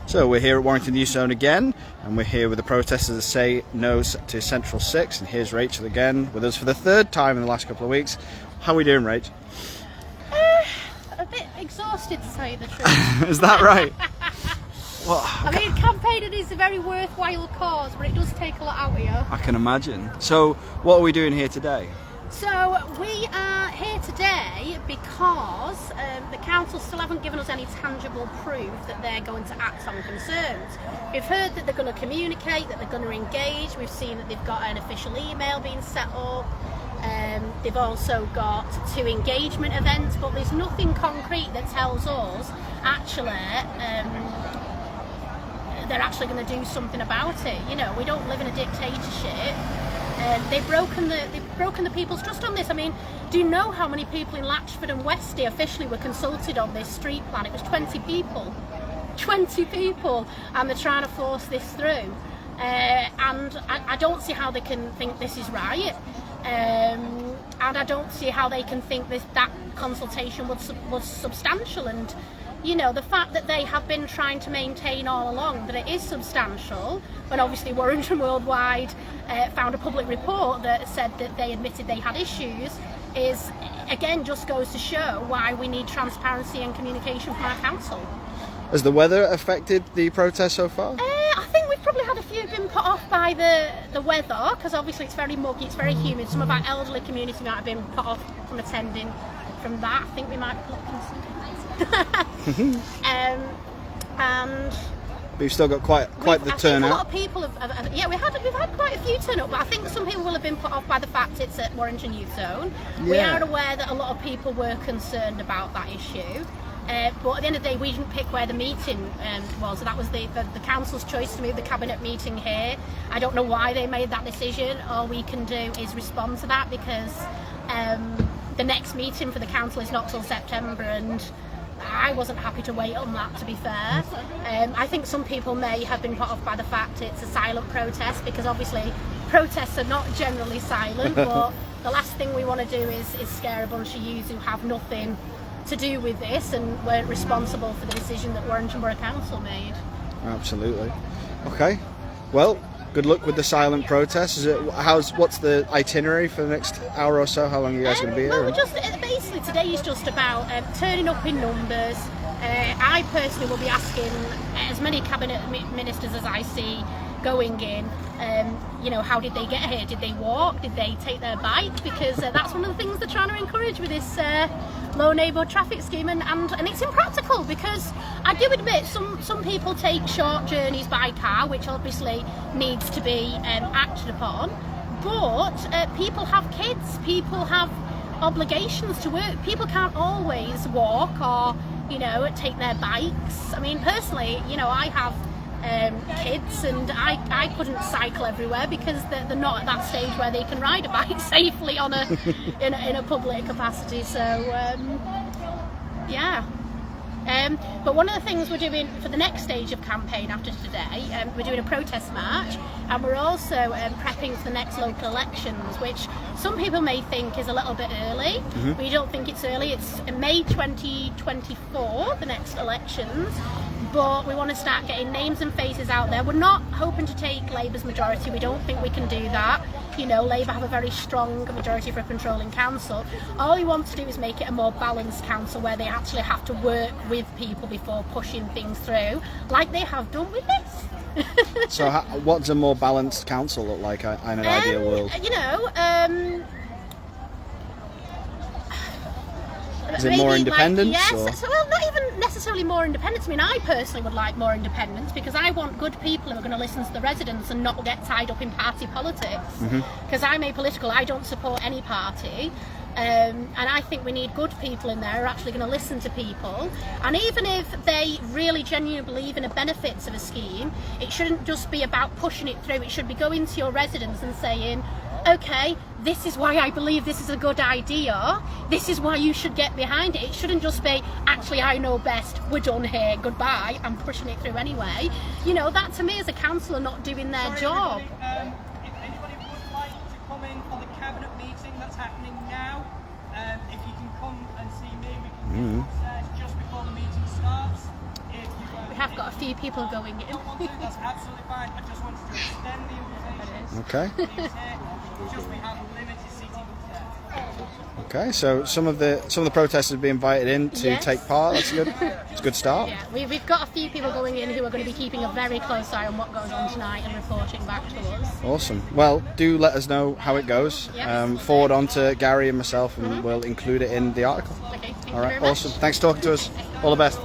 So we're here at Warrington Youth Zone again, and we're here with the protesters that say no to Central6, and here's Rachel again with us for the third time in the last couple of weeks. How are we doing, Rach? A bit exhausted, to tell you the truth. Is that right? Well, I mean, campaigning is a very worthwhile cause, but it does take a lot out of you. I can imagine. So what are we doing here today? So we are here today because the council still haven't given us any tangible proof that they're going to act on concerns. We've heard that they're going to communicate, that they're going to engage. We've seen that they've got an official email being set up. They've also got 2 engagement events, but there's nothing concrete that tells us actually they're actually going to do something about it. You know, we don't live in a dictatorship. They've broken the people's trust on this. I mean, do you know how many people in Latchford and Westy officially were consulted on this street plan? It was 20 people. 20 people, and they're trying to force this through. And I don't see how they can think this is right. And I don't see how they can think that consultation was substantial. And you know, the fact that they have been trying to maintain all along that it is substantial, when obviously Warrington Worldwide found a public report that said that they admitted they had issues, is again just goes to show why we need transparency and communication from our council. Has the weather affected the protest so far? I think we've probably had a few been put off by the weather, because obviously it's very muggy, it's very humid. Some of our elderly community might have been put off from attending from that. I think we might be looking some and but you've still got quite the turnout. Think a lot of people have yeah, we've had quite a few turn up, but I think some people will have been put off by the fact it's at Warrington Youth Zone. Yeah. We are aware that a lot of people were concerned about that issue. But at the end of the day, we didn't pick where the meeting was. So that was the council's choice to move the cabinet meeting here. I don't know why they made that decision. All we can do is respond to that, because the next meeting for the council is not till September, and I wasn't happy to wait on that, to be fair. I think some people may have been put off by the fact it's a silent protest, because obviously protests are not generally silent, but the last thing we want to do is scare a bunch of youths who have nothing to do with this and weren't responsible for the decision that Warrington Borough Council made. Absolutely. Okay, well, good luck with the silent protest. What's the itinerary for the next hour or so? How long are you guys going to be here? Well, basically today is just about turning up in numbers. I personally will be asking as many cabinet ministers as I see going in, you know, how did they get here? Did they walk? Did they take their bike? Because that's one of the things they're trying to encourage with this low neighbourhood traffic scheme, and it's impractical, because I do admit some people take short journeys by car, which obviously needs to be acted upon, but people have kids, people have obligations to work, people can't always walk or, you know, take their bikes. I mean, personally, you know, I have kids, and I couldn't cycle everywhere because they're not at that stage where they can ride a bike safely on in a public capacity. So yeah. But one of the things we're doing for the next stage of campaign after today, we're doing a protest march, and we're also prepping for the next local elections, which some people may think is a little bit early. We don't think it's early. It's May 2024, the next elections. But we want to start getting names and faces out there. We're not hoping to take Labour's majority. We don't think we can do that. You know, Labour have a very strong majority for a controlling council. All we want to do is make it a more balanced council, where they actually have to work with people before pushing things through, like they have done with this. So what does a more balanced council look like in an ideal world? You know, is it more independence? Like, yes, well, not even necessarily more independence. I mean, I personally would like more independence, because I want good people who are going to listen to the residents and not get tied up in party politics. Because I'm apolitical, I don't support any party. And I think we need good people in there who are actually going to listen to people. And even if they really genuinely believe in the benefits of a scheme, it shouldn't just be about pushing it through. It should be going to your residents and saying, okay, this is why I believe this is a good idea, this is why you should get behind it. It shouldn't just be, actually I know best, we're done here, goodbye, I'm pushing it through anyway. You know, that to me as a councillor not doing their job. If anybody would like to come in for the cabinet meeting that's happening now, if you can come and see me, we can get upstairs just before the meeting starts. If you have got a few people going in. That's absolutely fine. I just wanted to extend the invitation. Okay. It's just we have limited seating there. Okay. So some of the protesters have been invited in to Yes. take part. That's good. It's a good start. Yeah, we've got a few people going in who are going to be keeping a very close eye on what goes on tonight and reporting back to us. Awesome. Well, do let us know how it goes. Yes. Forward on to Gary and myself, and we'll include it in the article. Okay, thank All you right. very much. Awesome. Thanks for talking to us. All the best.